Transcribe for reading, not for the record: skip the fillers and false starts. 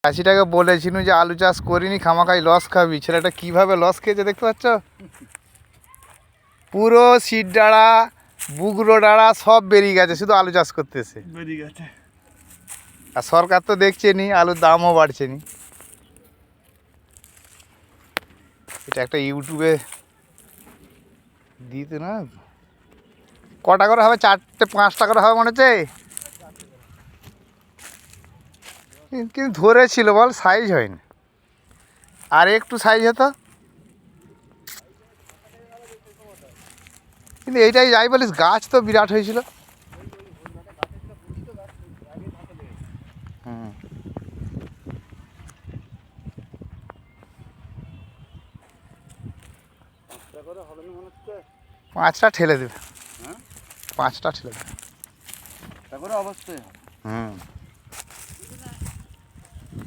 চাষিটাকে বলেছিল যে আলু চাষ করিনি, খামাখাই লস খাবি। ছেলেটা কিভাবে লস খেয়েছে দেখতে পাচ্ছ? পুরো সিট ডাঁড়া বুগড়ো ডাঁড়া সব বেরিয়ে গেছে, শুধু আলু চাষ করতেছে বেরিয়ে গেছে। আর সরকার তো দেখছে নি, আলুর দামও বাড়ছে নি। এটা একটা ইউটিউবে দিতে না, কটা করে হবে? 4টে 5টা করে হবে মনে হচ্ছে। কিন্তু ধরেছিল বল, সাইজ হয়নি। আর একটু সাইজ হতো। কিন্তু এইটাই যাই বলিস, গাছ তো বিরাট হয়েছিল। হুম, 5টা ঠেলে দেবে। 5টা ঠেলে দেবে। অবশ্যই। হুম।